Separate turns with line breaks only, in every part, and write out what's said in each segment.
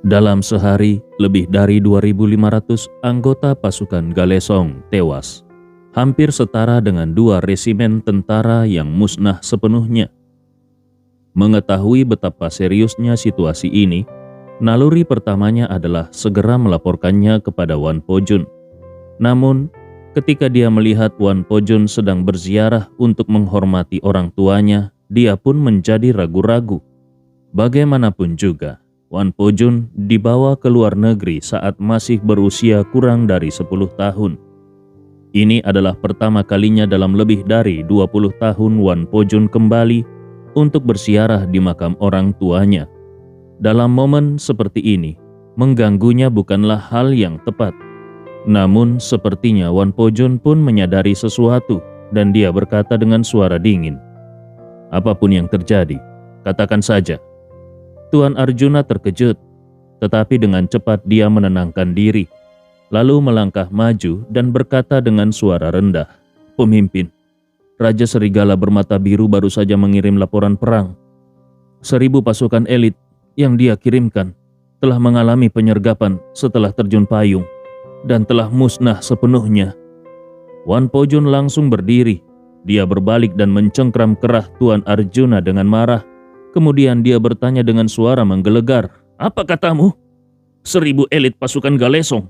Dalam sehari, lebih dari 2.500 anggota pasukan Galesong tewas, hampir setara dengan 2 resimen tentara yang musnah sepenuhnya. Mengetahui betapa seriusnya situasi ini, naluri pertamanya adalah segera melaporkannya kepada Wan Po-jun. Namun, ketika dia melihat Wan Po-jun sedang berziarah untuk menghormati orang tuanya, dia pun menjadi ragu-ragu. Bagaimanapun juga, Wan Po-jun dibawa ke luar negeri saat masih berusia kurang dari 10 tahun. Ini adalah pertama kalinya dalam lebih dari 20 tahun Wan Po-jun kembali untuk berziarah di makam orang tuanya. Dalam momen seperti ini, mengganggunya bukanlah hal yang tepat. Namun sepertinya Wan Po-jun pun menyadari sesuatu dan dia berkata dengan suara dingin, "Apapun yang terjadi, katakan saja." Tuan Arjuna terkejut, tetapi dengan cepat dia menenangkan diri, lalu melangkah maju dan berkata dengan suara rendah, "Pemimpin, Raja Serigala Bermata Biru baru saja mengirim laporan perang. 1.000 pasukan elit yang dia kirimkan telah mengalami penyergapan setelah terjun payung dan telah musnah sepenuhnya." Wan Po-jun langsung berdiri. Dia berbalik dan mencengkram kerah Tuan Arjuna dengan marah. Kemudian dia bertanya dengan suara menggelegar, "Apa katamu? 1.000 elit pasukan Galesong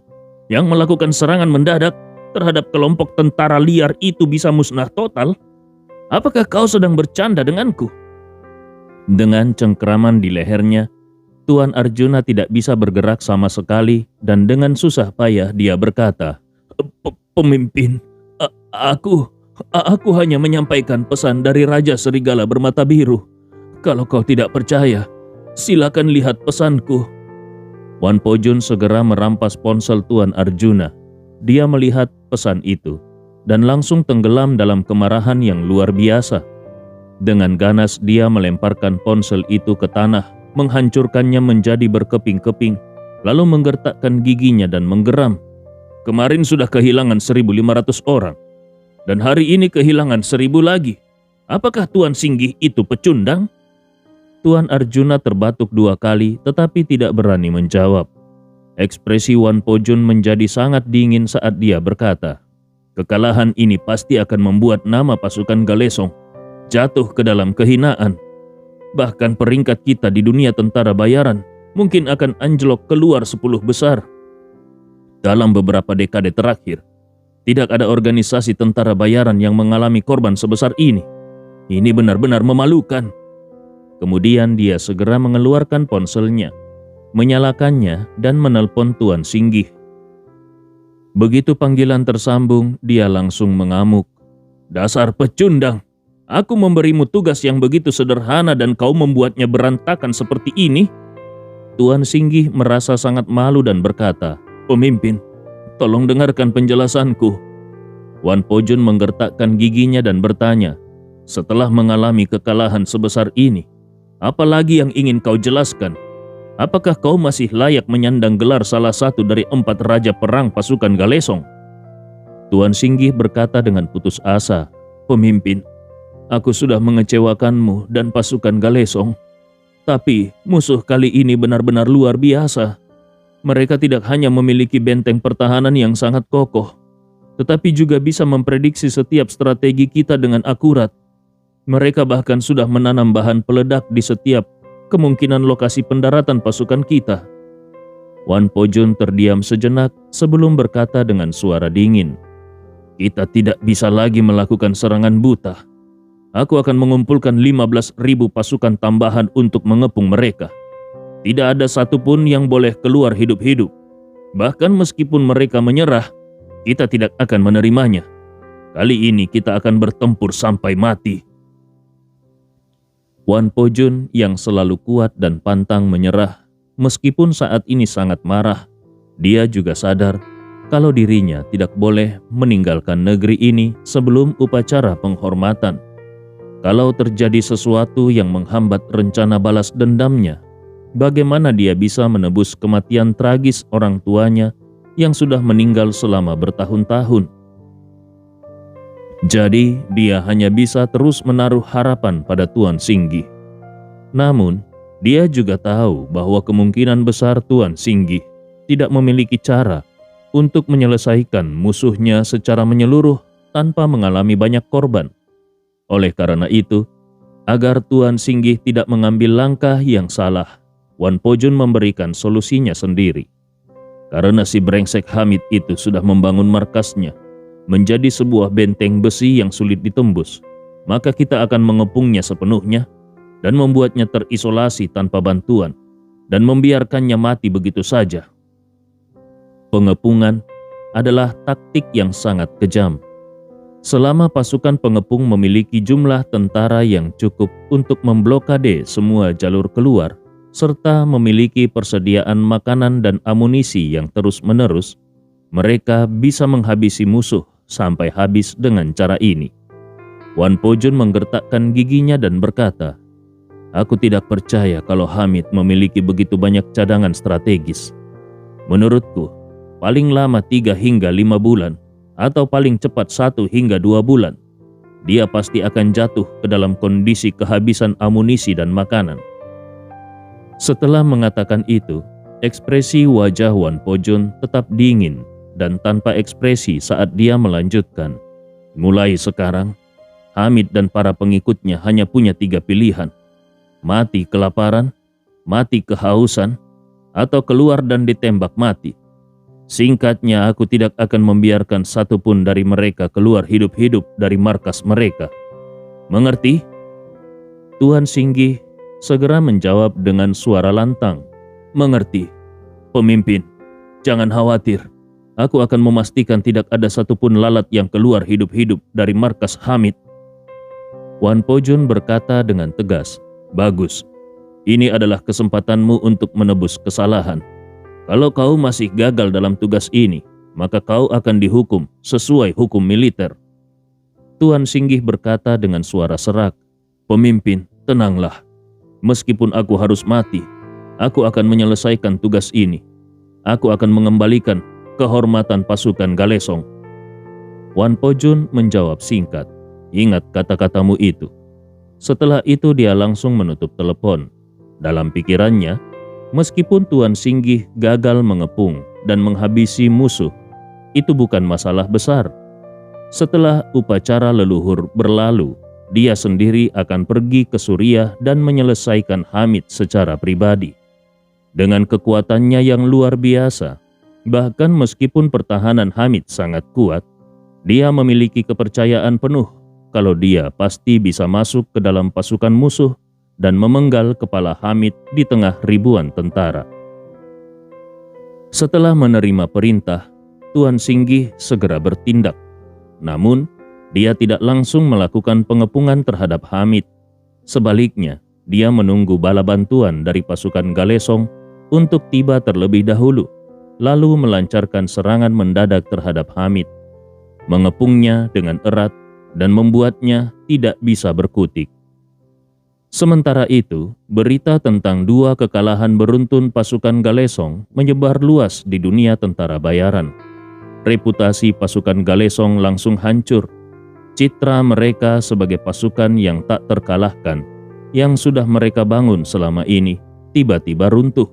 yang melakukan serangan mendadak terhadap kelompok tentara liar itu bisa musnah total? Apakah kau sedang bercanda denganku?" Dengan cengkraman di lehernya, Tuan Arjuna tidak bisa bergerak sama sekali dan dengan susah payah dia berkata, "Pemimpin, aku hanya menyampaikan pesan dari Raja Serigala Bermata Biru. Kalau kau tidak percaya, silakan lihat pesanku." Wan Po-jun segera merampas ponsel Tuan Arjuna. Dia melihat pesan itu dan langsung tenggelam dalam kemarahan yang luar biasa. Dengan ganas dia melemparkan ponsel itu ke tanah, menghancurkannya menjadi berkeping-keping, lalu menggertakkan giginya dan menggeram. "Kemarin sudah kehilangan 1.500 orang, dan hari ini kehilangan 1.000 lagi. Apakah Tuan Singgih itu pecundang?" Tuan Arjuna terbatuk 2 kali tetapi tidak berani menjawab. Ekspresi Wan Po-jun menjadi sangat dingin saat dia berkata, "Kekalahan ini pasti akan membuat nama pasukan Galesong jatuh ke dalam kehinaan. Bahkan peringkat kita di dunia tentara bayaran mungkin akan anjlok keluar 10 besar. Dalam beberapa dekade terakhir, tidak ada organisasi tentara bayaran yang mengalami korban sebesar ini. Ini benar-benar memalukan." Kemudian dia segera mengeluarkan ponselnya, menyalakannya dan menelpon Tuan Singgih. Begitu panggilan tersambung, dia langsung mengamuk. "Dasar pecundang! Aku memberimu tugas yang begitu sederhana dan kau membuatnya berantakan seperti ini." Tuan Singgih merasa sangat malu dan berkata, "Pemimpin, tolong dengarkan penjelasanku." Wan Po-jun menggertakkan giginya dan bertanya, "Setelah mengalami kekalahan sebesar ini, apa lagi yang ingin kau jelaskan? Apakah kau masih layak menyandang gelar salah satu dari 4 raja perang pasukan Galesong?" Tuan Singgih berkata dengan putus asa, "Pemimpin, aku sudah mengecewakanmu dan pasukan Galesong. Tapi musuh kali ini benar-benar luar biasa. Mereka tidak hanya memiliki benteng pertahanan yang sangat kokoh, tetapi juga bisa memprediksi setiap strategi kita dengan akurat. Mereka bahkan sudah menanam bahan peledak di setiap kemungkinan lokasi pendaratan pasukan kita." Wan Po-jun terdiam sejenak sebelum berkata dengan suara dingin, "Kita tidak bisa lagi melakukan serangan buta. Aku akan mengumpulkan 15.000 pasukan tambahan untuk mengepung mereka. Tidak ada satupun yang boleh keluar hidup-hidup. Bahkan meskipun mereka menyerah, kita tidak akan menerimanya. Kali ini kita akan bertempur sampai mati." Wan Po-jun yang selalu kuat dan pantang menyerah, meskipun saat ini sangat marah, dia juga sadar kalau dirinya tidak boleh meninggalkan negeri ini sebelum upacara penghormatan. Kalau terjadi sesuatu yang menghambat rencana balas dendamnya, bagaimana dia bisa menebus kematian tragis orang tuanya yang sudah meninggal selama bertahun-tahun? Jadi dia hanya bisa terus menaruh harapan pada Tuan Singgih. Namun Dia juga tahu bahwa kemungkinan besar Tuan Singgih tidak memiliki cara untuk menyelesaikan musuhnya secara menyeluruh tanpa mengalami banyak korban. Oleh karena itu, agar Tuan Singgih tidak mengambil langkah yang salah, Wan Po-jun memberikan solusinya sendiri. Karena si brengsek Hamid itu sudah membangun markasnya menjadi sebuah benteng besi yang sulit ditembus, maka kita akan mengepungnya sepenuhnya dan membuatnya terisolasi tanpa bantuan dan membiarkannya mati begitu saja. Pengepungan adalah taktik yang sangat kejam. Selama pasukan pengepung memiliki jumlah tentara yang cukup untuk memblokade semua jalur keluar, serta memiliki persediaan makanan dan amunisi yang terus-menerus, mereka bisa menghabisi musuh sampai habis dengan cara ini. Wan Po-jun menggertakkan giginya dan berkata, "Aku tidak percaya kalau Hamid memiliki begitu banyak cadangan strategis. Menurutku, paling lama 3 hingga 5 bulan, atau paling cepat 1 hingga 2 bulan, dia pasti akan jatuh ke dalam kondisi kehabisan amunisi dan makanan." Setelah mengatakan itu, ekspresi wajah Wan Po-jun tetap dingin dan tanpa ekspresi saat dia melanjutkan, "Mulai sekarang, Hamid dan para pengikutnya hanya punya 3 pilihan. Mati kelaparan, mati kehausan, atau keluar dan ditembak mati. Singkatnya, aku tidak akan membiarkan satupun dari mereka keluar hidup-hidup dari markas mereka. Mengerti?" Tuan Singgih segera menjawab dengan suara lantang, "Mengerti, pemimpin. Jangan khawatir. Aku akan memastikan tidak ada satupun lalat yang keluar hidup-hidup dari markas Hamid." Wan Po-jun berkata dengan tegas, "Bagus. Ini adalah kesempatanmu untuk menebus kesalahan. Kalau kau masih gagal dalam tugas ini, maka kau akan dihukum sesuai hukum militer." Tuan Singgih berkata dengan suara serak, "Pemimpin, tenanglah. Meskipun aku harus mati, aku akan menyelesaikan tugas ini. Aku akan mengembalikan kehormatan pasukan Galesong." Wan Po-jun menjawab singkat, "Ingat kata-katamu itu." Setelah itu dia langsung menutup telepon. Dalam pikirannya, meskipun Tuan Singgih gagal mengepung dan menghabisi musuh, itu bukan masalah besar. Setelah upacara leluhur berlalu, dia sendiri akan pergi ke Suriah dan menyelesaikan Hamid secara pribadi. Dengan kekuatannya yang luar biasa, bahkan meskipun pertahanan Hamid sangat kuat, dia memiliki kepercayaan penuh kalau dia pasti bisa masuk ke dalam pasukan musuh dan memenggal kepala Hamid di tengah ribuan tentara. Setelah menerima perintah, Tuan Singgih segera bertindak. Namun, dia tidak langsung melakukan pengepungan terhadap Hamid. Sebaliknya, dia menunggu bala bantuan dari pasukan Galesong untuk tiba terlebih dahulu, lalu melancarkan serangan mendadak terhadap Hamid, mengepungnya dengan erat dan membuatnya tidak bisa berkutik. Sementara itu, berita tentang 2 kekalahan beruntun pasukan Galesong menyebar luas di dunia tentara bayaran. Reputasi pasukan Galesong langsung hancur. Citra mereka sebagai pasukan yang tak terkalahkan, yang sudah mereka bangun selama ini, tiba-tiba runtuh.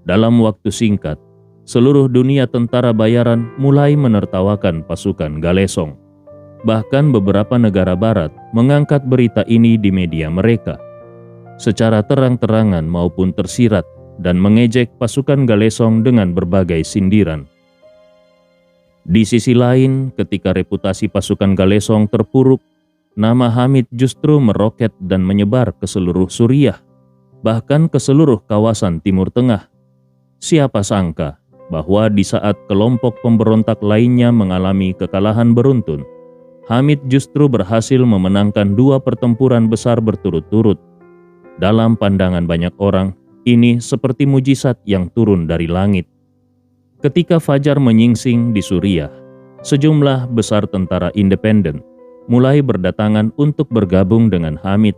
Dalam waktu singkat, seluruh dunia tentara bayaran mulai menertawakan pasukan Galesong. Bahkan beberapa negara barat mengangkat berita ini di media mereka, secara terang-terangan maupun tersirat, dan mengejek pasukan Galesong dengan berbagai sindiran. Di sisi lain, ketika reputasi pasukan Galesong terpuruk, nama Hamid justru meroket dan menyebar ke seluruh Suriah, bahkan ke seluruh kawasan Timur Tengah. Siapa sangka bahwa di saat kelompok pemberontak lainnya mengalami kekalahan beruntun, Hamid justru berhasil memenangkan 2 pertempuran besar berturut-turut. Dalam pandangan banyak orang, ini seperti mujizat yang turun dari langit. Ketika fajar menyingsing di Suriah, sejumlah besar tentara independen mulai berdatangan untuk bergabung dengan Hamid.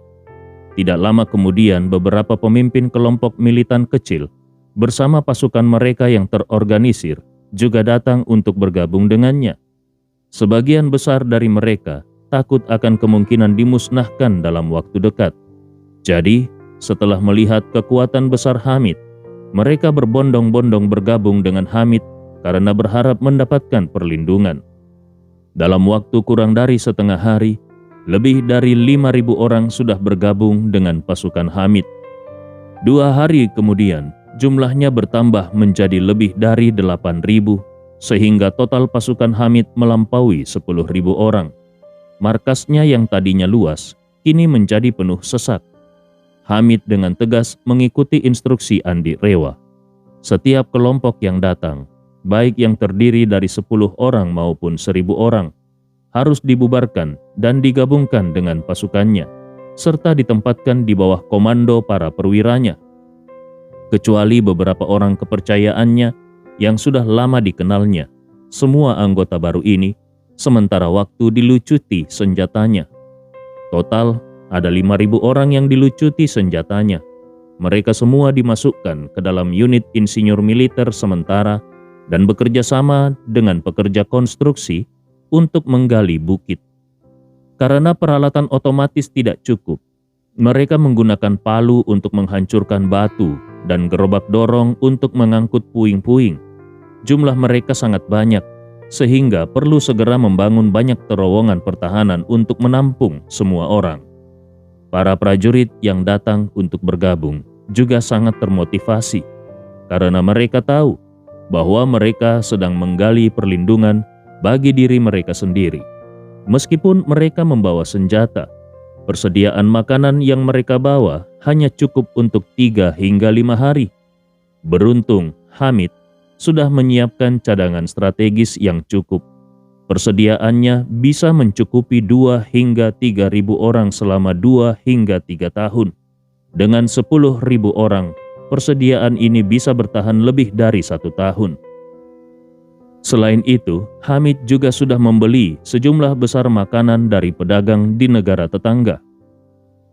Tidak lama kemudian, beberapa pemimpin kelompok militan kecil bersama pasukan mereka yang terorganisir juga datang untuk bergabung dengannya. Sebagian besar dari mereka takut akan kemungkinan dimusnahkan dalam waktu dekat. Jadi, Setelah melihat kekuatan besar Hamid, mereka berbondong-bondong bergabung dengan Hamid karena berharap mendapatkan perlindungan. Dalam waktu kurang dari setengah hari, lebih dari 5.000 orang sudah bergabung dengan pasukan Hamid. 2 hari kemudian, jumlahnya bertambah menjadi lebih dari 8.000, sehingga total pasukan Hamid melampaui 10.000 orang. Markasnya yang tadinya luas, kini menjadi penuh sesak. Hamid dengan tegas mengikuti instruksi Andi Rewa. Setiap kelompok yang datang, baik yang terdiri dari 10 orang maupun 1.000 orang, harus dibubarkan dan digabungkan dengan pasukannya, serta ditempatkan di bawah komando para perwiranya. Kecuali beberapa orang kepercayaannya yang sudah lama dikenalnya, semua anggota baru ini sementara waktu dilucuti senjatanya. Total ada 5.000 orang yang dilucuti senjatanya. Mereka semua dimasukkan ke dalam unit insinyur militer sementara dan bekerja sama dengan pekerja konstruksi untuk menggali bukit. Karena peralatan otomatis tidak cukup, mereka menggunakan palu untuk menghancurkan batu dan gerobak dorong untuk mengangkut puing-puing. Jumlah mereka sangat banyak, sehingga perlu segera membangun banyak terowongan pertahanan untuk menampung semua orang. Para prajurit yang datang untuk bergabung juga sangat termotivasi, karena mereka tahu bahwa mereka sedang menggali perlindungan bagi diri mereka sendiri. Meskipun mereka membawa senjata, persediaan makanan yang mereka bawa hanya cukup untuk 3 hingga 5 hari. Beruntung, Hamid sudah menyiapkan cadangan strategis yang cukup. Persediaannya bisa mencukupi 2 hingga 3.000 orang selama 2 hingga 3 tahun. Dengan 10.000 orang, persediaan ini bisa bertahan lebih dari 1 tahun. Selain itu, Hamid juga sudah membeli sejumlah besar makanan dari pedagang di negara tetangga.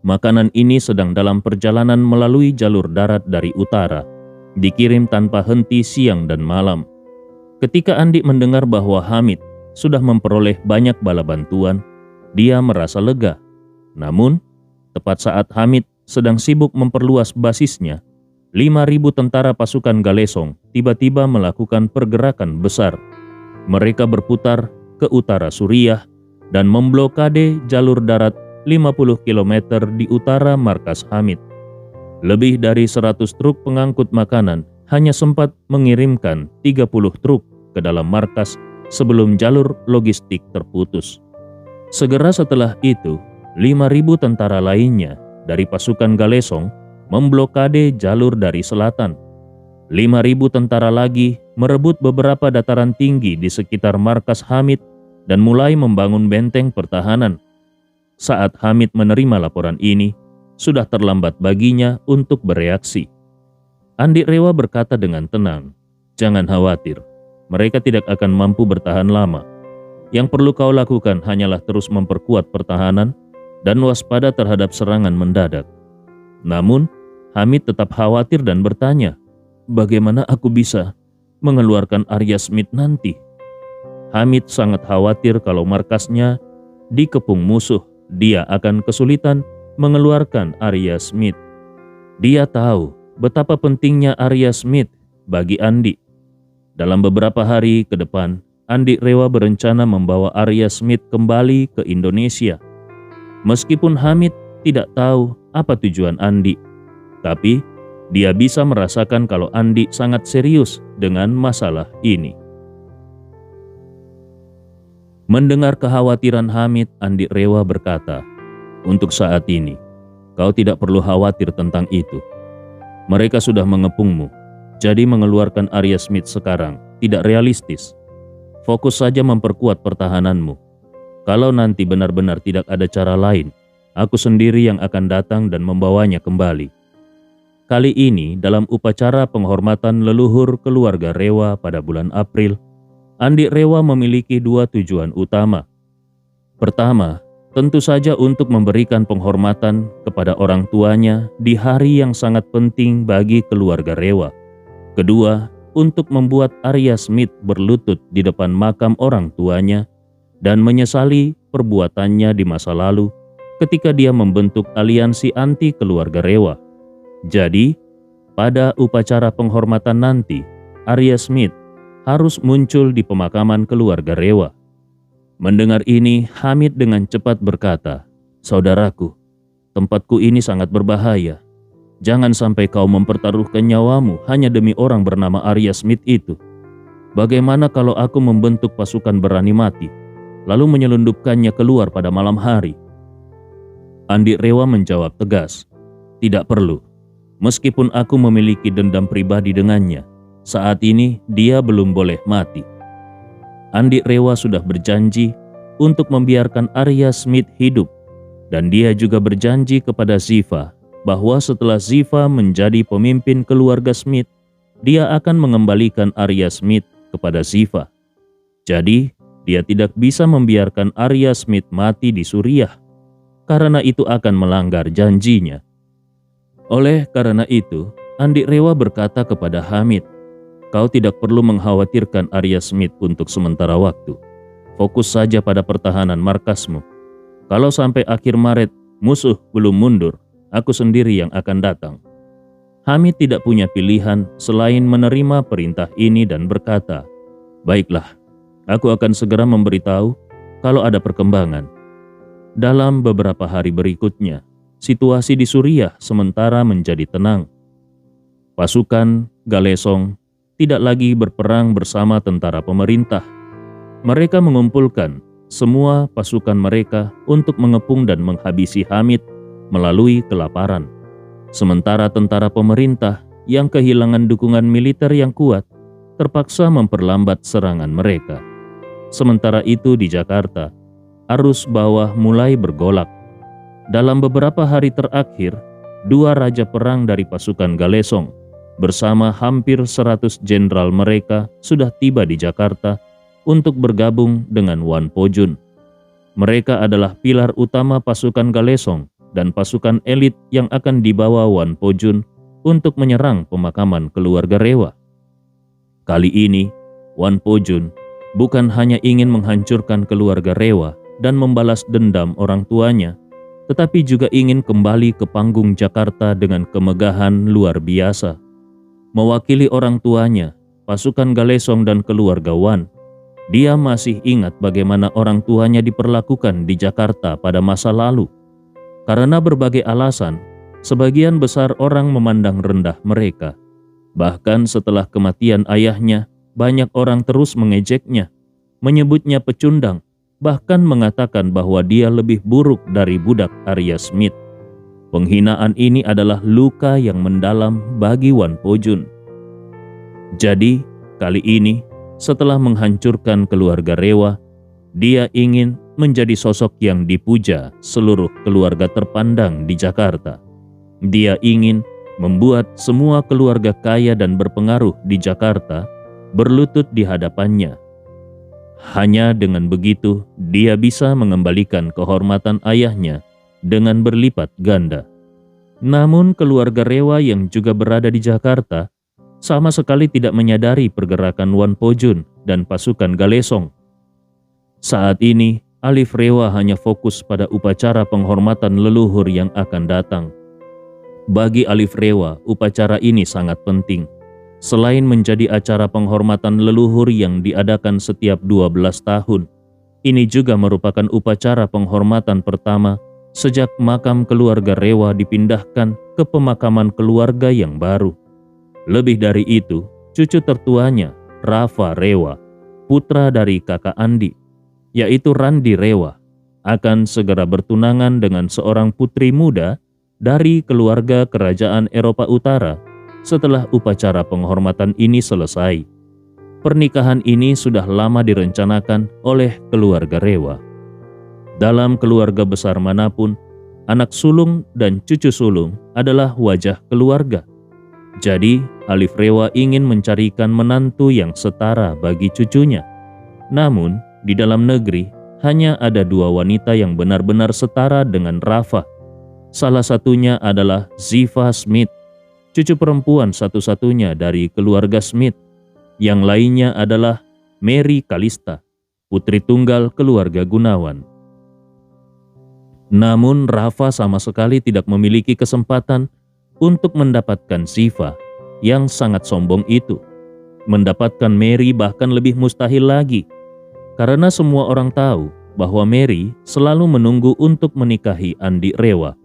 Makanan ini sedang dalam perjalanan melalui jalur darat dari utara, dikirim tanpa henti siang dan malam. Ketika Andi mendengar bahwa Hamid sudah memperoleh banyak bala bantuan, dia merasa lega. Namun, tepat saat Hamid sedang sibuk memperluas basisnya, 5.000 tentara pasukan Galesong tiba-tiba melakukan pergerakan besar. Mereka berputar ke utara Suriah dan memblokade jalur darat 50 km di utara markas Hamid. Lebih dari 100 truk pengangkut makanan hanya sempat mengirimkan 30 truk ke dalam markas sebelum jalur logistik terputus. Segera setelah itu, 5.000 tentara lainnya dari pasukan Galesong memblokade jalur dari selatan. 5.000 tentara lagi merebut beberapa dataran tinggi di sekitar markas Hamid dan mulai membangun benteng pertahanan. Saat Hamid menerima laporan ini, sudah terlambat baginya untuk bereaksi. Andi Rewa berkata dengan tenang, "Jangan khawatir, mereka tidak akan mampu bertahan lama. Yang perlu kau lakukan hanyalah terus memperkuat pertahanan dan waspada terhadap serangan mendadak." Namun, Hamid tetap khawatir dan bertanya, "Bagaimana aku bisa mengeluarkan Arya Smith nanti?" Hamid sangat khawatir kalau markasnya dikepung musuh, dia akan kesulitan mengeluarkan Arya Smith. Dia tahu betapa pentingnya Arya Smith bagi Andi. Dalam beberapa hari ke depan, Andi Rewa berencana membawa Arya Smith kembali ke Indonesia. Meskipun Hamid tidak tahu apa tujuan Andi, tapi dia bisa merasakan kalau Andi sangat serius dengan masalah ini. Mendengar kekhawatiran Hamid, Andi Rewa berkata, "Untuk saat ini, kau tidak perlu khawatir tentang itu. Mereka sudah mengepungmu, jadi mengeluarkan Arya Smith sekarang tidak realistis. Fokus saja memperkuat pertahananmu. Kalau nanti benar-benar tidak ada cara lain, aku sendiri yang akan datang dan membawanya kembali." Kali ini, dalam upacara penghormatan leluhur keluarga Rewa pada bulan April, Andi Rewa memiliki 2 tujuan utama. Pertama, tentu saja untuk memberikan penghormatan kepada orang tuanya di hari yang sangat penting bagi keluarga Rewa. Kedua, untuk membuat Arya Smith berlutut di depan makam orang tuanya dan menyesali perbuatannya di masa lalu ketika dia membentuk aliansi anti keluarga Rewa. Jadi, pada upacara penghormatan nanti, Arya Smith harus muncul di pemakaman keluarga Rewa. Mendengar ini, Hamid dengan cepat berkata, "Saudaraku, tempatku ini sangat berbahaya. Jangan sampai kau mempertaruhkan nyawamu hanya demi orang bernama Arya Smith itu. Bagaimana kalau aku membentuk pasukan berani mati, lalu menyelundupkannya keluar pada malam hari?" Andi Rewa menjawab tegas, "Tidak perlu. Meskipun aku memiliki dendam pribadi dengannya, saat ini dia belum boleh mati." Andi Rewa sudah berjanji untuk membiarkan Arya Smith hidup, dan dia juga berjanji kepada Ziva bahwa setelah Ziva menjadi pemimpin keluarga Smith, dia akan mengembalikan Arya Smith kepada Ziva. Jadi, dia tidak bisa membiarkan Arya Smith mati di Suriah, karena itu akan melanggar janjinya. Oleh karena itu, Andi Rewa berkata kepada Hamid, "Kau tidak perlu mengkhawatirkan Arya Smith untuk sementara waktu. Fokus saja pada pertahanan markasmu. Kalau sampai akhir Maret musuh belum mundur, aku sendiri yang akan datang." Hamid tidak punya pilihan selain menerima perintah ini dan berkata, "Baiklah, aku akan segera memberitahu kalau ada perkembangan." Dalam beberapa hari berikutnya, situasi di Suriah sementara menjadi tenang. Pasukan Galesong tidak lagi berperang bersama tentara pemerintah. Mereka mengumpulkan semua pasukan mereka untuk mengepung dan menghabisi Hamid melalui kelaparan. Sementara tentara pemerintah yang kehilangan dukungan militer yang kuat terpaksa memperlambat serangan mereka. Sementara itu di Jakarta, arus bawah mulai bergolak. Dalam beberapa hari terakhir, 2 raja perang dari pasukan Galesong bersama hampir 100 jenderal mereka sudah tiba di Jakarta untuk bergabung dengan Wan Po-jun. Mereka adalah pilar utama pasukan Galesong dan pasukan elit yang akan dibawa Wan Po-jun untuk menyerang pemakaman keluarga Rewa. Kali ini, Wan Po-jun bukan hanya ingin menghancurkan keluarga Rewa dan membalas dendam orang tuanya, tetapi juga ingin kembali ke panggung Jakarta dengan kemegahan luar biasa. Mewakili orang tuanya, pasukan Galesong dan keluarga Wan, dia masih ingat bagaimana orang tuanya diperlakukan di Jakarta pada masa lalu. Karena berbagai alasan, sebagian besar orang memandang rendah mereka. Bahkan setelah kematian ayahnya, banyak orang terus mengejeknya, menyebutnya pecundang, bahkan mengatakan bahwa dia lebih buruk dari budak Arya Smith. Penghinaan ini adalah luka yang mendalam bagi Wan Po-jun. Jadi, kali ini, setelah menghancurkan keluarga Rewa, dia ingin menjadi sosok yang dipuja seluruh keluarga terpandang di Jakarta. Dia ingin membuat semua keluarga kaya dan berpengaruh di Jakarta berlutut di hadapannya. Hanya dengan begitu, dia bisa mengembalikan kehormatan ayahnya dengan berlipat ganda. Namun keluarga Rewa yang juga berada di Jakarta sama sekali tidak menyadari pergerakan Wan Po-jun dan pasukan Galesong. Saat ini, Alif Rewa hanya fokus pada upacara penghormatan leluhur yang akan datang. Bagi Alif Rewa, upacara ini sangat penting. Selain menjadi acara penghormatan leluhur yang diadakan setiap 12 tahun, ini juga merupakan upacara penghormatan pertama sejak makam keluarga Rewa dipindahkan ke pemakaman keluarga yang baru. Lebih dari itu, cucu tertuanya, Rafa Rewa, putra dari kakak Andi, yaitu Randi Rewa, akan segera bertunangan dengan seorang putri muda dari keluarga kerajaan Eropa Utara setelah upacara penghormatan ini selesai. Pernikahan ini sudah lama direncanakan oleh keluarga Rewa. Dalam keluarga besar manapun, anak sulung dan cucu sulung adalah wajah keluarga. Jadi, Alif Rewa ingin mencarikan menantu yang setara bagi cucunya. Namun, di dalam negeri hanya ada 2 wanita yang benar-benar setara dengan Rafa. Salah satunya adalah Ziva Smith, cucu perempuan satu-satunya dari keluarga Smith. Yang lainnya adalah Mary Kalista, putri tunggal keluarga Gunawan. Namun Rafa sama sekali tidak memiliki kesempatan untuk mendapatkan Siva yang sangat sombong itu. Mendapatkan Mary bahkan lebih mustahil lagi, karena semua orang tahu bahwa Mary selalu menunggu untuk menikahi Andi Rewa.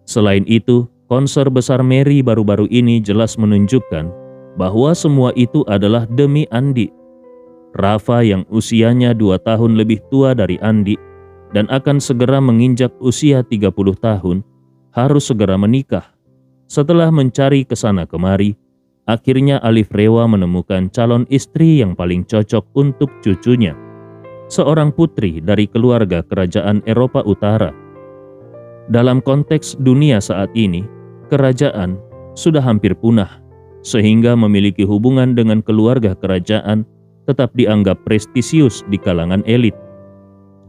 Selain itu, konser besar Mary baru-baru ini jelas menunjukkan bahwa semua itu adalah demi Andi. Rafa yang usianya 2 tahun lebih tua dari Andi dan akan segera menginjak usia 30 tahun, harus segera menikah. Setelah mencari kesana kemari, akhirnya Alif Rewa menemukan calon istri yang paling cocok untuk cucunya, seorang putri dari keluarga kerajaan Eropa Utara. Dalam konteks dunia saat ini, kerajaan sudah hampir punah, sehingga memiliki hubungan dengan keluarga kerajaan tetap dianggap prestisius di kalangan elit.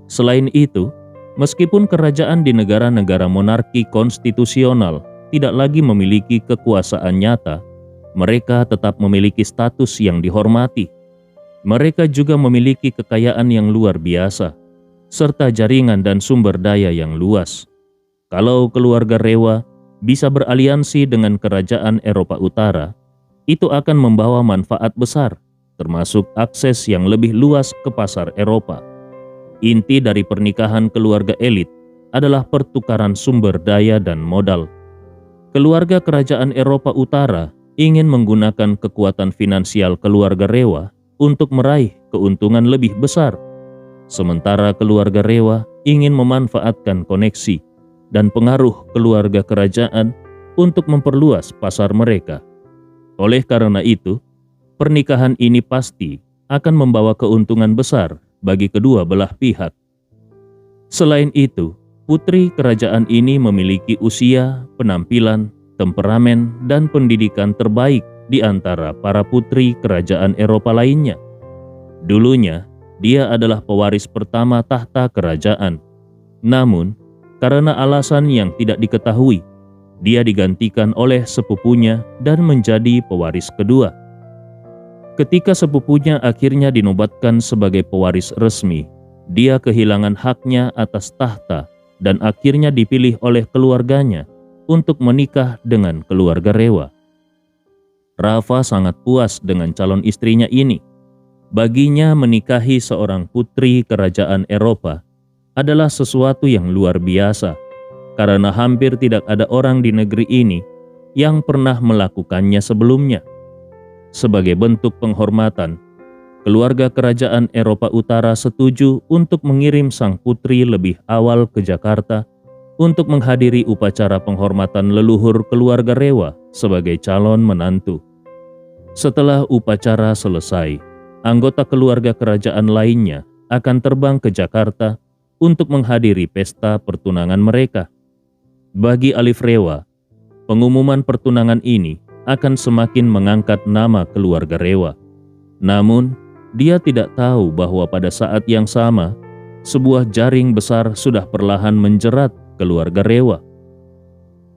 Selain itu, meskipun kerajaan di negara-negara monarki konstitusional tidak lagi memiliki kekuasaan nyata, mereka tetap memiliki status yang dihormati. Mereka juga memiliki kekayaan yang luar biasa, serta jaringan dan sumber daya yang luas. Kalau keluarga Rewa bisa beraliansi dengan kerajaan Eropa Utara, itu akan membawa manfaat besar, termasuk akses yang lebih luas ke pasar Eropa. Inti dari pernikahan keluarga elit adalah pertukaran sumber daya dan modal. Keluarga kerajaan Eropa Utara ingin menggunakan kekuatan finansial keluarga Rewa untuk meraih keuntungan lebih besar, sementara keluarga Rewa ingin memanfaatkan koneksi dan pengaruh keluarga kerajaan untuk memperluas pasar mereka. Oleh karena itu, pernikahan ini pasti akan membawa keuntungan besar bagi kedua belah pihak. Selain itu, putri kerajaan ini memiliki usia, penampilan, temperamen, dan pendidikan terbaik di antara para putri kerajaan Eropa lainnya. Dulunya, dia adalah pewaris pertama tahta kerajaan. Namun, karena alasan yang tidak diketahui, dia digantikan oleh sepupunya dan menjadi pewaris kedua. Ketika sepupunya akhirnya dinobatkan sebagai pewaris resmi, dia kehilangan haknya atas tahta dan akhirnya dipilih oleh keluarganya untuk menikah dengan keluarga Rewa. Rafa sangat puas dengan calon istrinya ini. Baginya menikahi seorang putri kerajaan Eropa adalah sesuatu yang luar biasa, karena hampir tidak ada orang di negeri ini yang pernah melakukannya sebelumnya. Sebagai bentuk penghormatan, keluarga kerajaan Eropa Utara setuju untuk mengirim sang putri lebih awal ke Jakarta untuk menghadiri upacara penghormatan leluhur keluarga Rewa sebagai calon menantu. Setelah upacara selesai, anggota keluarga kerajaan lainnya akan terbang ke Jakarta untuk menghadiri pesta pertunangan mereka. Bagi Alif Rewa, pengumuman pertunangan ini akan semakin mengangkat nama keluarga Rewa. Namun, dia tidak tahu bahwa pada saat yang sama, sebuah jaring besar sudah perlahan menjerat keluarga Rewa.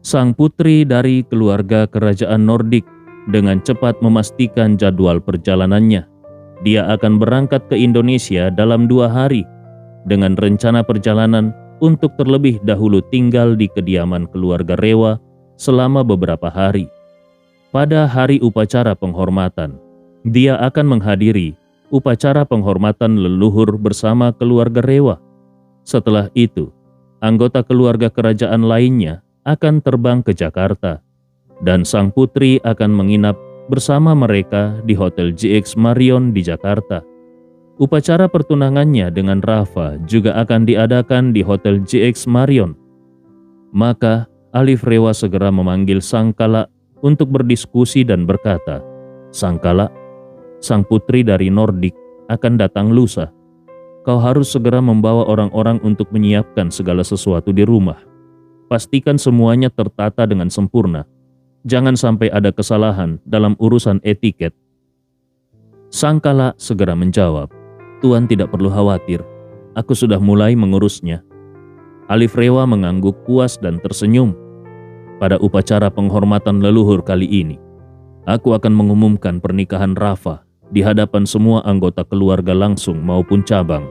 Sang putri dari keluarga kerajaan Nordik dengan cepat memastikan jadwal perjalanannya. Dia akan berangkat ke Indonesia dalam 2 hari dengan rencana perjalanan untuk terlebih dahulu tinggal di kediaman keluarga Rewa selama beberapa hari. Pada hari upacara penghormatan, dia akan menghadiri upacara penghormatan leluhur bersama keluarga Rewa. Setelah itu, anggota keluarga kerajaan lainnya akan terbang ke Jakarta, dan sang putri akan menginap bersama mereka di Hotel GX Marion di Jakarta. Upacara pertunangannya dengan Rafa juga akan diadakan di Hotel GX Marion. Maka Alif Rewa segera memanggil Sangkala untuk berdiskusi dan berkata, "Sangkala, sang putri dari Nordik akan datang lusa. Kau harus segera membawa orang-orang untuk menyiapkan segala sesuatu di rumah. Pastikan semuanya tertata dengan sempurna. Jangan sampai ada kesalahan dalam urusan etiket." Sangkala segera menjawab, "Tuan tidak perlu khawatir, aku sudah mulai mengurusnya." Alif Rewa mengangguk puas dan tersenyum. "Pada upacara penghormatan leluhur kali ini, aku akan mengumumkan pernikahan Rafa di hadapan semua anggota keluarga langsung maupun cabang.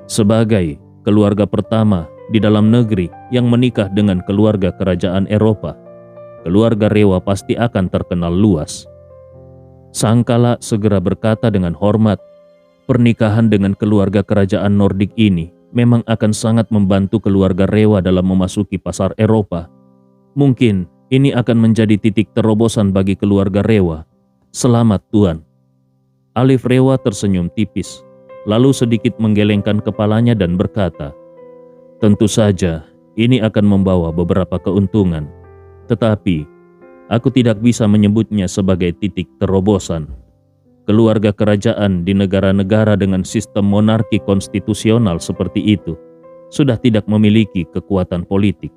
Sebagai keluarga pertama di dalam negeri yang menikah dengan keluarga kerajaan Eropa, keluarga Rewa pasti akan terkenal luas. Sangkala segera berkata dengan hormat, pernikahan dengan keluarga kerajaan Nordik ini memang akan sangat membantu keluarga Rewa dalam memasuki pasar Eropa. Mungkin ini akan menjadi titik terobosan bagi keluarga Rewa. Selamat Tuan. Alif Rewa tersenyum tipis, lalu sedikit menggelengkan kepalanya dan berkata, tentu saja ini akan membawa beberapa keuntungan, tetapi aku tidak bisa menyebutnya sebagai titik terobosan. Keluarga kerajaan di negara-negara dengan sistem monarki konstitusional seperti itu sudah tidak memiliki kekuatan politik.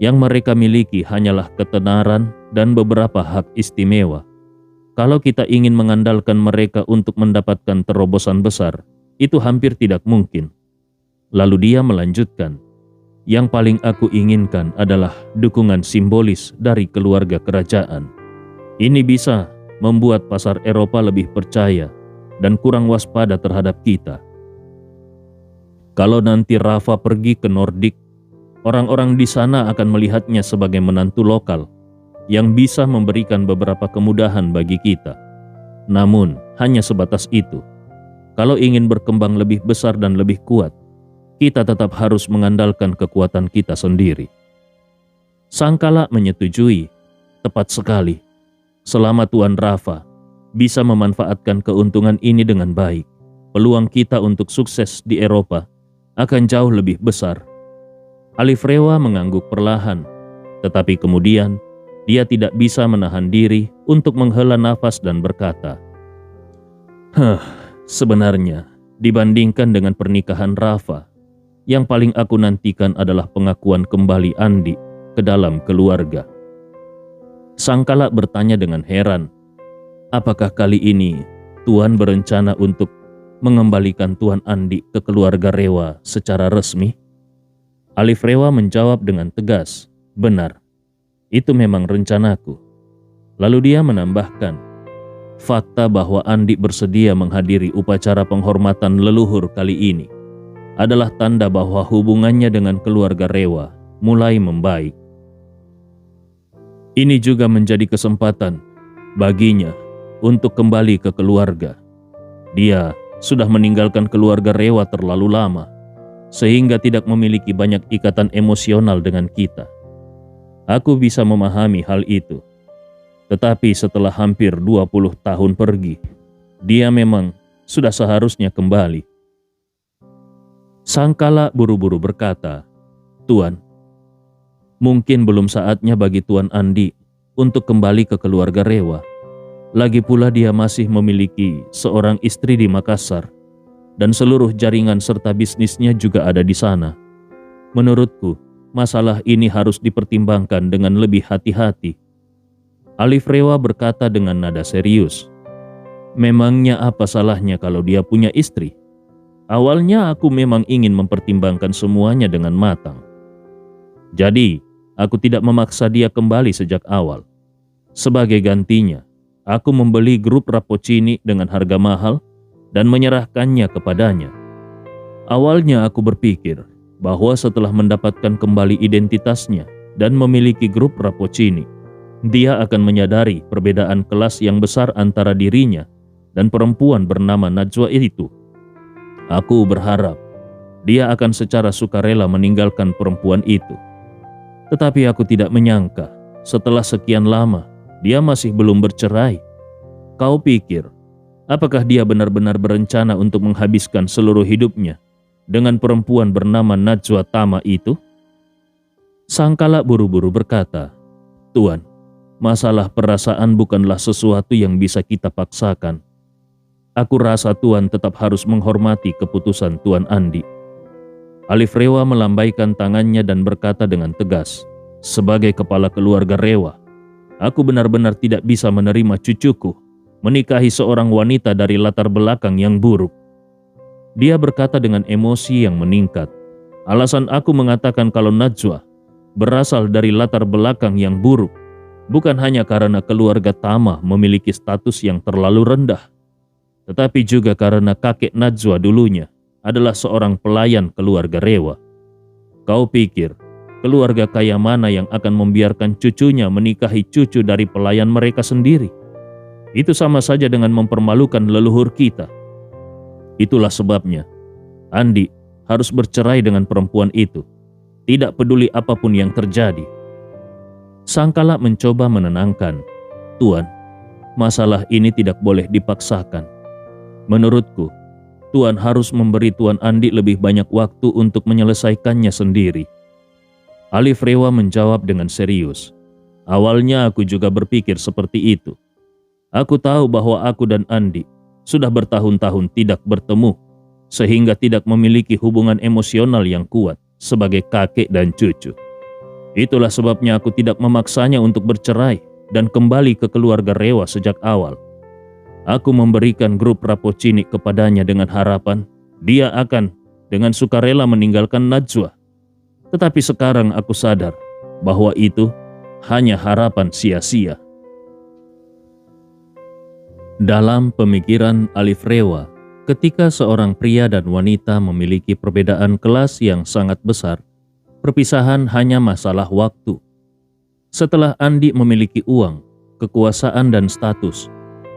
Yang mereka miliki hanyalah ketenaran dan beberapa hak istimewa. Kalau kita ingin mengandalkan mereka untuk mendapatkan terobosan besar, itu hampir tidak mungkin. Lalu dia melanjutkan, yang paling aku inginkan adalah dukungan simbolis dari keluarga kerajaan. Ini bisa membuat pasar Eropa lebih percaya dan kurang waspada terhadap kita. Kalau nanti Rafa pergi ke Nordik, orang-orang di sana akan melihatnya sebagai menantu lokal yang bisa memberikan beberapa kemudahan bagi kita. Namun, hanya sebatas itu. Kalau ingin berkembang lebih besar dan lebih kuat, kita tetap harus mengandalkan kekuatan kita sendiri. Sangkala menyetujui, tepat sekali. Selama Tuan Rafa bisa memanfaatkan keuntungan ini dengan baik, peluang kita untuk sukses di Eropa akan jauh lebih besar. Alif Rewa mengangguk perlahan, tetapi kemudian dia tidak bisa menahan diri untuk menghela nafas dan berkata, sebenarnya dibandingkan dengan pernikahan Rafa, yang paling aku nantikan adalah pengakuan kembali Andi ke dalam keluarga. Sangkala bertanya dengan heran, apakah kali ini Tuan berencana untuk mengembalikan Tuan Andi ke keluarga Rewa secara resmi? Alif Rewa menjawab dengan tegas, benar, itu memang rencanaku. Lalu dia menambahkan, fakta bahwa Andi bersedia menghadiri upacara penghormatan leluhur kali ini adalah tanda bahwa hubungannya dengan keluarga Rewa mulai membaik. Ini juga menjadi kesempatan baginya untuk kembali ke keluarga. Dia sudah meninggalkan keluarga Rewa terlalu lama, sehingga tidak memiliki banyak ikatan emosional dengan kita. Aku bisa memahami hal itu. Tetapi setelah hampir 20 tahun pergi, dia memang sudah seharusnya kembali. Sangkala buru-buru berkata, Tuan, mungkin belum saatnya bagi Tuan Andi untuk kembali ke keluarga Rewa. Lagi pula dia masih memiliki seorang istri di Makassar dan seluruh jaringan serta bisnisnya juga ada di sana. Menurutku, masalah ini harus dipertimbangkan dengan lebih hati-hati. Alif Rewa berkata dengan nada serius, memangnya apa salahnya kalau dia punya istri? Awalnya aku memang ingin mempertimbangkan semuanya dengan matang. Jadi, aku tidak memaksa dia kembali sejak awal. Sebagai gantinya, aku membeli grup Rapocini dengan harga mahal dan menyerahkannya kepadanya. Awalnya aku berpikir bahwa setelah mendapatkan kembali identitasnya dan memiliki grup Rapocini, dia akan menyadari perbedaan kelas yang besar antara dirinya dan perempuan bernama Najwa itu. Aku berharap dia akan secara sukarela meninggalkan perempuan itu. Tetapi aku tidak menyangka, setelah sekian lama, dia masih belum bercerai. Kau pikir, apakah dia benar-benar berencana untuk menghabiskan seluruh hidupnya dengan perempuan bernama Najwa Tama itu? Sangkala buru-buru berkata, Tuan, masalah perasaan bukanlah sesuatu yang bisa kita paksakan. Aku rasa Tuan tetap harus menghormati keputusan Tuan Andi. Alif Rewa melambaikan tangannya dan berkata dengan tegas, sebagai kepala keluarga Rewa, aku benar-benar tidak bisa menerima cucuku menikahi seorang wanita dari latar belakang yang buruk. Dia berkata dengan emosi yang meningkat, alasan aku mengatakan kalau Najwa berasal dari latar belakang yang buruk bukan hanya karena keluarga Tama memiliki status yang terlalu rendah, tetapi juga karena kakek Najwa dulunya adalah seorang pelayan keluarga Rewa. Kau pikir keluarga kaya mana yang akan membiarkan cucunya menikahi cucu dari pelayan mereka sendiri? Itu sama saja dengan mempermalukan leluhur kita. Itulah sebabnya Andi harus bercerai dengan perempuan itu, tidak peduli apapun yang terjadi. Sangkala mencoba menenangkan, "Tuan, masalah ini tidak boleh dipaksakan. Menurutku, Tuan harus memberi Tuan Andi lebih banyak waktu untuk menyelesaikannya sendiri." Alif Rewa menjawab dengan serius, "Awalnya aku juga berpikir seperti itu. Aku tahu bahwa aku dan Andi sudah bertahun-tahun tidak bertemu, sehingga tidak memiliki hubungan emosional yang kuat sebagai kakek dan cucu. Itulah sebabnya aku tidak memaksanya untuk bercerai dan kembali ke keluarga Rewa sejak awal. Aku memberikan grup Rapocini kepadanya dengan harapan dia akan dengan sukarela meninggalkan Najwa. Tetapi sekarang aku sadar bahwa itu hanya harapan sia-sia." Dalam pemikiran Alif Rewa, ketika seorang pria dan wanita memiliki perbedaan kelas yang sangat besar, perpisahan hanya masalah waktu. Setelah Andi memiliki uang, kekuasaan dan status,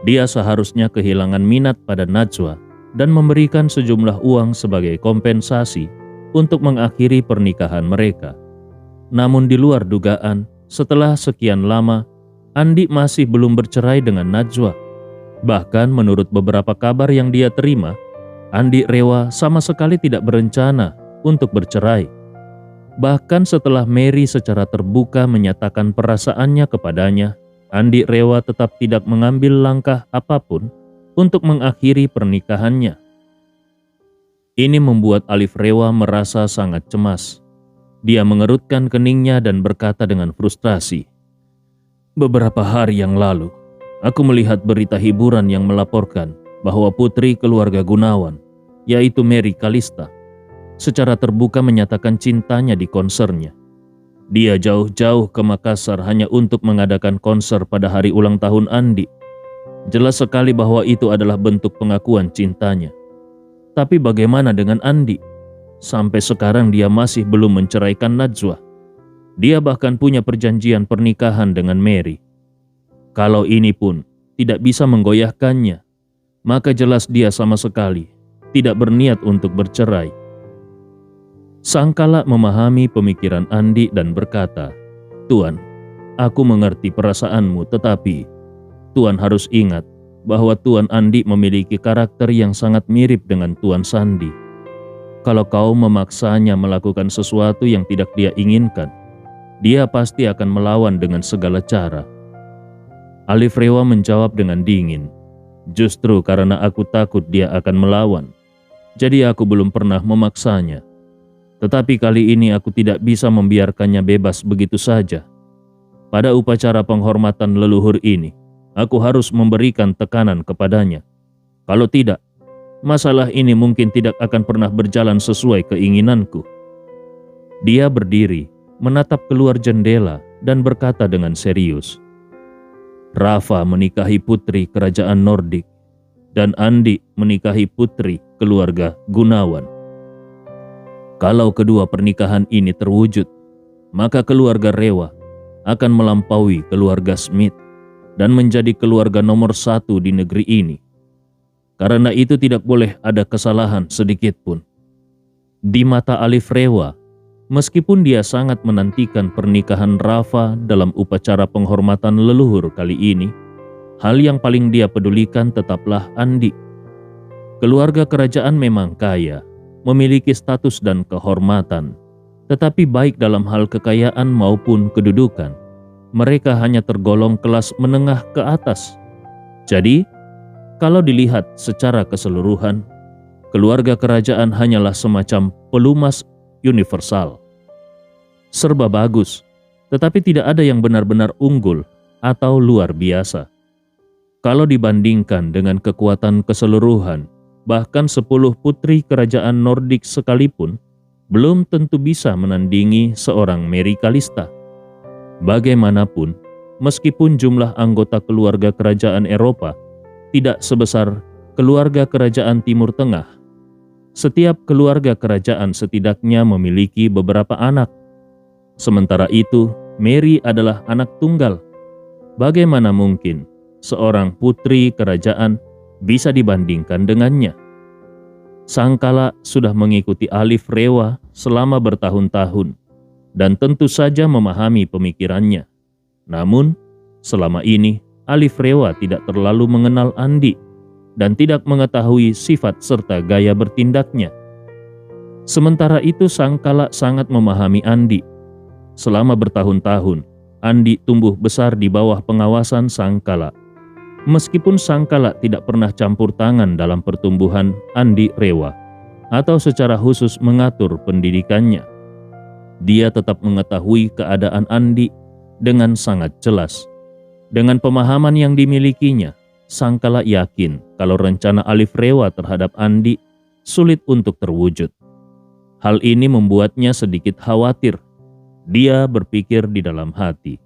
dia seharusnya kehilangan minat pada Najwa dan memberikan sejumlah uang sebagai kompensasi untuk mengakhiri pernikahan mereka. Namun di luar dugaan, setelah sekian lama, Andi masih belum bercerai dengan Najwa. Bahkan menurut beberapa kabar yang dia terima, Andi Rewa sama sekali tidak berencana untuk bercerai. Bahkan setelah Mary secara terbuka menyatakan perasaannya kepadanya, Andi Rewa tetap tidak mengambil langkah apapun untuk mengakhiri pernikahannya. Ini membuat Alif Rewa merasa sangat cemas. Dia mengerutkan keningnya dan berkata dengan frustrasi, "Beberapa hari yang lalu, aku melihat berita hiburan yang melaporkan bahwa putri keluarga Gunawan, yaitu Mary Kalista, secara terbuka menyatakan cintanya di konsernya. Dia jauh-jauh ke Makassar hanya untuk mengadakan konser pada hari ulang tahun Andi. Jelas sekali bahwa itu adalah bentuk pengakuan cintanya. Tapi bagaimana dengan Andi? Sampai sekarang dia masih belum menceraikan Najwa. Dia bahkan punya perjanjian pernikahan dengan Mary. Kalau ini pun tidak bisa menggoyahkannya, maka jelas dia sama sekali tidak berniat untuk bercerai." Sangkala memahami pemikiran Andi dan berkata, "Tuan, aku mengerti perasaanmu, tetapi Tuan harus ingat bahwa Tuan Andi memiliki karakter yang sangat mirip dengan Tuan Sandi. Kalau kau memaksanya melakukan sesuatu yang tidak dia inginkan, dia pasti akan melawan dengan segala cara." Alif Rewa menjawab dengan dingin, "Justru karena aku takut dia akan melawan, jadi aku belum pernah memaksanya. Tetapi kali ini aku tidak bisa membiarkannya bebas begitu saja. Pada upacara penghormatan leluhur ini, aku harus memberikan tekanan kepadanya. Kalau tidak, masalah ini mungkin tidak akan pernah berjalan sesuai keinginanku." Dia berdiri, menatap keluar jendela dan berkata dengan serius, "Rafa menikahi putri kerajaan Nordik, dan Andi menikahi putri keluarga Gunawan. Kalau kedua pernikahan ini terwujud, maka keluarga Rewa akan melampaui keluarga Smith dan menjadi keluarga nomor 1 di negeri ini. Karena itu tidak boleh ada kesalahan sedikit pun." Di mata Alif Rewa, meskipun dia sangat menantikan pernikahan Rafa dalam upacara penghormatan leluhur kali ini, hal yang paling dia pedulikan tetaplah Andi. Keluarga kerajaan memang kaya, memiliki status dan kehormatan, tetapi baik dalam hal kekayaan maupun kedudukan, mereka hanya tergolong kelas menengah ke atas. Jadi, kalau dilihat secara keseluruhan, keluarga kerajaan hanyalah semacam pelumas universal. Serba bagus, tetapi tidak ada yang benar-benar unggul atau luar biasa. Kalau dibandingkan dengan kekuatan keseluruhan, bahkan 10 putri kerajaan Nordik sekalipun belum tentu bisa menandingi seorang Mary Kalista. Bagaimanapun, meskipun jumlah anggota keluarga kerajaan Eropa tidak sebesar keluarga kerajaan Timur Tengah, setiap keluarga kerajaan setidaknya memiliki beberapa anak. Sementara itu, Mary adalah anak tunggal. Bagaimana mungkin seorang putri kerajaan bisa dibandingkan dengannya? Sangkala sudah mengikuti Alif Rewa selama bertahun-tahun dan tentu saja memahami pemikirannya. Namun, selama ini Alif Rewa tidak terlalu mengenal Andi dan tidak mengetahui sifat serta gaya bertindaknya. Sementara itu Sangkala sangat memahami Andi. Selama bertahun-tahun, Andi tumbuh besar di bawah pengawasan Sangkala. Meskipun Sangkala tidak pernah campur tangan dalam pertumbuhan Andi Rewa atau secara khusus mengatur pendidikannya, dia tetap mengetahui keadaan Andi dengan sangat jelas. Dengan pemahaman yang dimilikinya, Sangkala yakin kalau rencana Alif Rewa terhadap Andi sulit untuk terwujud. Hal ini membuatnya sedikit khawatir. Dia berpikir di dalam hati,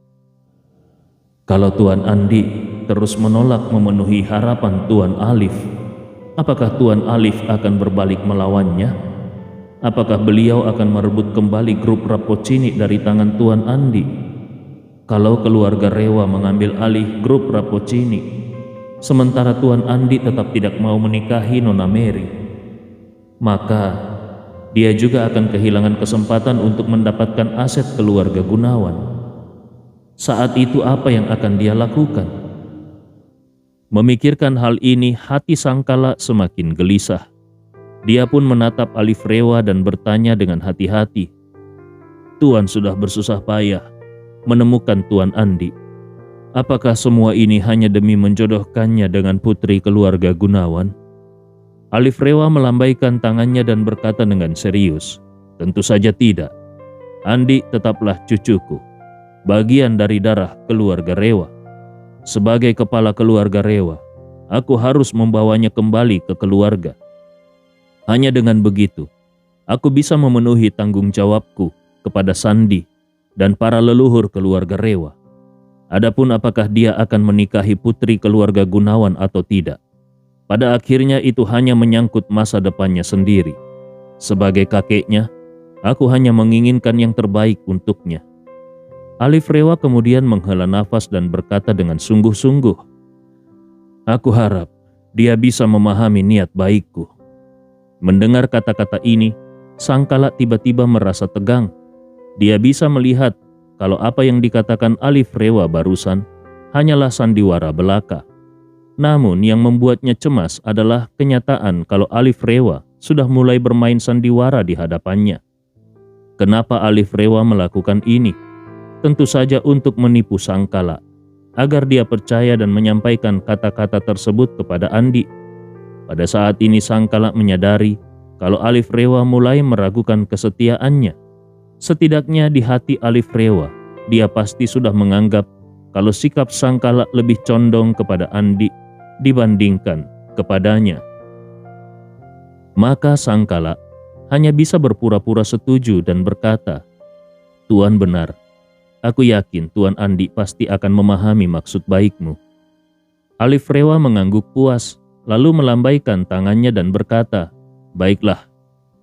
kalau Tuan Andi terus menolak memenuhi harapan Tuan Alif, apakah Tuan Alif akan berbalik melawannya? Apakah beliau akan merebut kembali grup Rapocini dari tangan Tuan Andi? Kalau keluarga Rewa mengambil alih grup Rapocini, sementara Tuan Andi tetap tidak mau menikahi Nona Mary, maka dia juga akan kehilangan kesempatan untuk mendapatkan aset keluarga Gunawan. Saat itu apa yang akan dia lakukan? Memikirkan hal ini, hati Sangkala semakin gelisah. Dia pun menatap Alif Rewa dan bertanya dengan hati-hati, "Tuan sudah bersusah payah menemukan Tuan Andi. Apakah semua ini hanya demi menjodohkannya dengan putri keluarga Gunawan?" Alif Rewa melambaikan tangannya dan berkata dengan serius, "Tentu saja tidak. Andi tetaplah cucuku, bagian dari darah keluarga Rewa. Sebagai kepala keluarga Rewa, aku harus membawanya kembali ke keluarga. Hanya dengan begitu, aku bisa memenuhi tanggung jawabku kepada Sandi dan para leluhur keluarga Rewa. Adapun apakah dia akan menikahi putri keluarga Gunawan atau tidak, pada akhirnya itu hanya menyangkut masa depannya sendiri. Sebagai kakeknya, aku hanya menginginkan yang terbaik untuknya." Alif Rewa kemudian menghela nafas dan berkata dengan sungguh-sungguh, "Aku harap dia bisa memahami niat baikku." Mendengar kata-kata ini, Sangkala tiba-tiba merasa tegang. Dia bisa melihat kalau apa yang dikatakan Alif Rewa barusan hanyalah sandiwara belaka. Namun yang membuatnya cemas adalah kenyataan kalau Alif Rewa sudah mulai bermain sandiwara di hadapannya. Kenapa Alif Rewa melakukan ini? Tentu saja untuk menipu Sangkala, agar dia percaya dan menyampaikan kata-kata tersebut kepada Andi. Pada saat ini Sangkala menyadari kalau Alif Rewa mulai meragukan kesetiaannya. Setidaknya di hati Alif Rewa, dia pasti sudah menganggap kalau sikap Sangkala lebih condong kepada Andi dibandingkan kepadanya. Maka Sangkala hanya bisa berpura-pura setuju dan berkata, "Tuan benar. Aku yakin Tuan Andi pasti akan memahami maksud baikmu." Alif Rewa mengangguk puas, lalu melambaikan tangannya dan berkata, "Baiklah,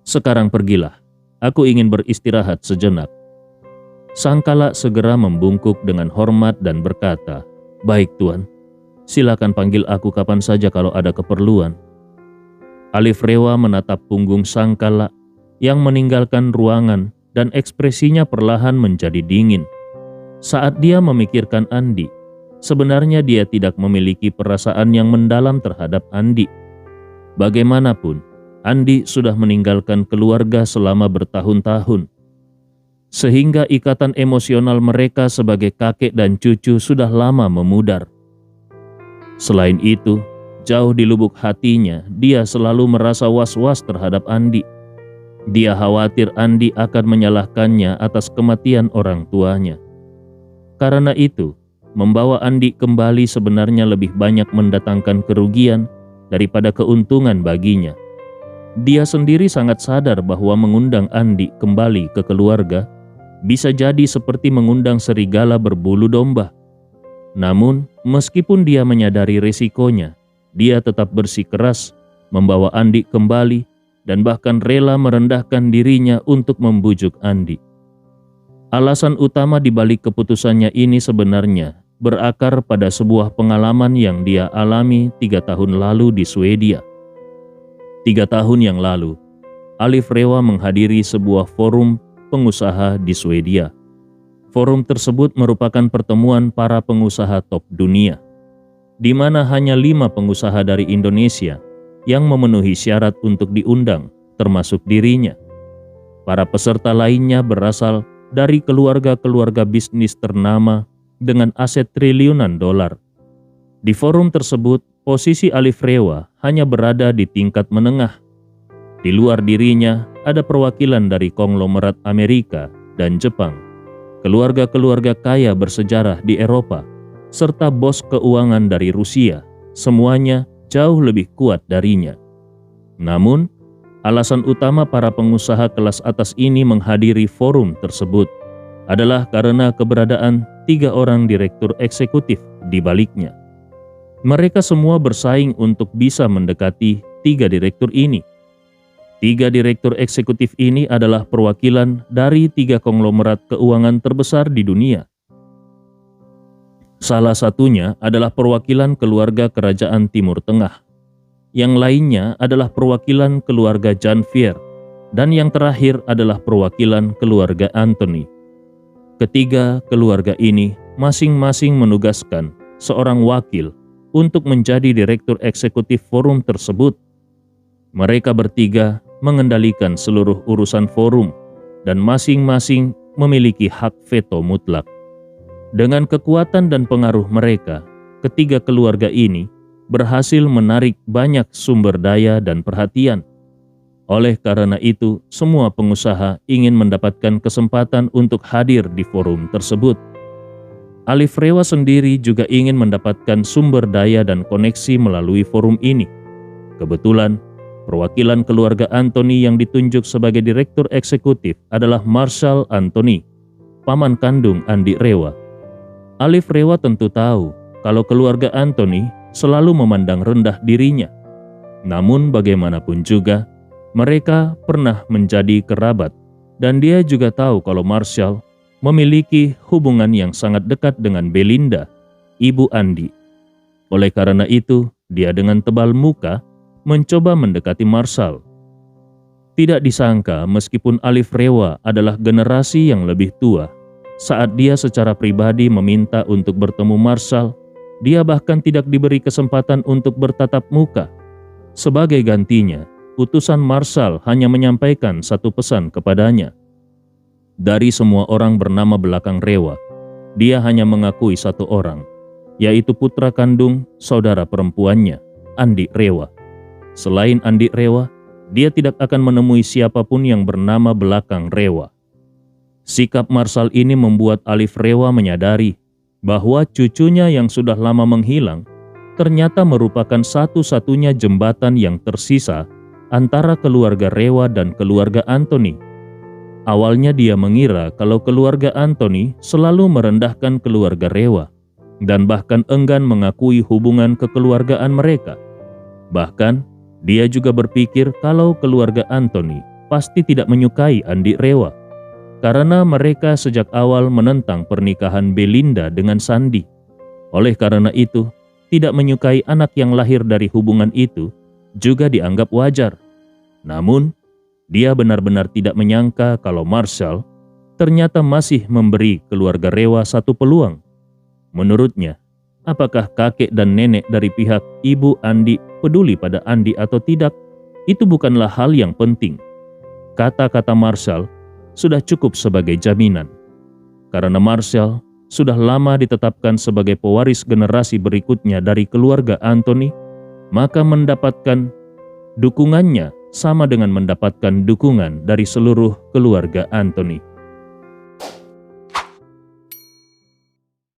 sekarang pergilah. Aku ingin beristirahat sejenak." Sangkala segera membungkuk dengan hormat dan berkata, "Baik Tuan. Silakan panggil aku kapan saja kalau ada keperluan." Alif Rewa menatap punggung Sangkala yang meninggalkan ruangan dan ekspresinya perlahan menjadi dingin. Saat dia memikirkan Andi, sebenarnya dia tidak memiliki perasaan yang mendalam terhadap Andi. Bagaimanapun, Andi sudah meninggalkan keluarga selama bertahun-tahun, sehingga ikatan emosional mereka sebagai kakek dan cucu sudah lama memudar. Selain itu, jauh di lubuk hatinya, dia selalu merasa was-was terhadap Andi. Dia khawatir Andi akan menyalahkannya atas kematian orang tuanya. Karena itu, membawa Andi kembali sebenarnya lebih banyak mendatangkan kerugian daripada keuntungan baginya. Dia sendiri sangat sadar bahwa mengundang Andi kembali ke keluarga bisa jadi seperti mengundang serigala berbulu domba. Namun, meskipun dia menyadari risikonya, dia tetap bersikeras membawa Andi kembali dan bahkan rela merendahkan dirinya untuk membujuk Andi. Alasan utama di balik keputusannya ini sebenarnya berakar pada sebuah pengalaman yang dia alami 3 tahun lalu di Swedia. 3 tahun yang lalu, Alif Rewa menghadiri sebuah forum pengusaha di Swedia. Forum tersebut merupakan pertemuan para pengusaha top dunia, di mana hanya 5 pengusaha dari Indonesia yang memenuhi syarat untuk diundang, termasuk dirinya. Para peserta lainnya berasal dari keluarga-keluarga bisnis ternama dengan aset triliunan dolar. Di forum tersebut, posisi Alif Rewa hanya berada di tingkat menengah. Di luar dirinya ada perwakilan dari konglomerat Amerika dan Jepang, keluarga-keluarga kaya bersejarah di Eropa, serta bos keuangan dari Rusia, semuanya jauh lebih kuat darinya. Namun, alasan utama para pengusaha kelas atas ini menghadiri forum tersebut adalah karena keberadaan 3 orang direktur eksekutif di baliknya. Mereka semua bersaing untuk bisa mendekati 3 direktur ini. 3 direktur eksekutif ini adalah perwakilan dari 3 konglomerat keuangan terbesar di dunia. Salah satunya adalah perwakilan keluarga kerajaan Timur Tengah. Yang lainnya adalah perwakilan keluarga Janvier, dan yang terakhir adalah perwakilan keluarga Anthony. Ketiga keluarga ini masing-masing menugaskan seorang wakil untuk menjadi direktur eksekutif forum tersebut. Mereka bertiga mengendalikan seluruh urusan forum dan masing-masing memiliki hak veto mutlak. Dengan kekuatan dan pengaruh mereka, ketiga keluarga ini berhasil menarik banyak sumber daya dan perhatian. Oleh karena itu, semua pengusaha ingin mendapatkan kesempatan untuk hadir di forum tersebut. Alif Rewa sendiri juga ingin mendapatkan sumber daya dan koneksi melalui forum ini. Kebetulan, perwakilan keluarga Anthony yang ditunjuk sebagai direktur eksekutif adalah Marshall Anthony, paman kandung Andi Rewa. Alif Rewa tentu tahu kalau keluarga Anthony selalu memandang rendah dirinya. Namun bagaimanapun juga, mereka pernah menjadi kerabat, dan dia juga tahu kalau Marshall memiliki hubungan yang sangat dekat dengan Belinda, ibu Andi. Oleh karena itu, dia dengan tebal muka mencoba mendekati Marshall. Tidak disangka meskipun Alif Rewa adalah generasi yang lebih tua, saat dia secara pribadi meminta untuk bertemu Marshall, dia bahkan tidak diberi kesempatan untuk bertatap muka. Sebagai gantinya, utusan Marshall hanya menyampaikan satu pesan kepadanya. Dari semua orang bernama belakang Rewa, dia hanya mengakui satu orang, yaitu putra kandung saudara perempuannya, Andi Rewa. Selain Andi Rewa, dia tidak akan menemui siapapun yang bernama belakang Rewa. Sikap Marshall ini membuat Alif Rewa menyadari bahwa cucunya yang sudah lama menghilang ternyata merupakan satu-satunya jembatan yang tersisa antara keluarga Rewa dan keluarga Anthony. Awalnya dia mengira kalau keluarga Anthony selalu merendahkan keluarga Rewa dan bahkan enggan mengakui hubungan kekeluargaan mereka. Bahkan, dia juga berpikir kalau keluarga Anthony pasti tidak menyukai Andi Rewa karena mereka sejak awal menentang pernikahan Belinda dengan Sandi. Oleh karena itu, tidak menyukai anak yang lahir dari hubungan itu juga dianggap wajar. Namun, dia benar-benar tidak menyangka kalau Marshall ternyata masih memberi keluarga Rewa satu peluang. Menurutnya, apakah kakek dan nenek dari pihak ibu Andi peduli pada Andi atau tidak, itu bukanlah hal yang penting. Kata-kata Marshall sudah cukup sebagai jaminan. Karena Marshall sudah lama ditetapkan sebagai pewaris generasi berikutnya dari keluarga Anthony, maka mendapatkan dukungannya sama dengan mendapatkan dukungan dari seluruh keluarga Anthony.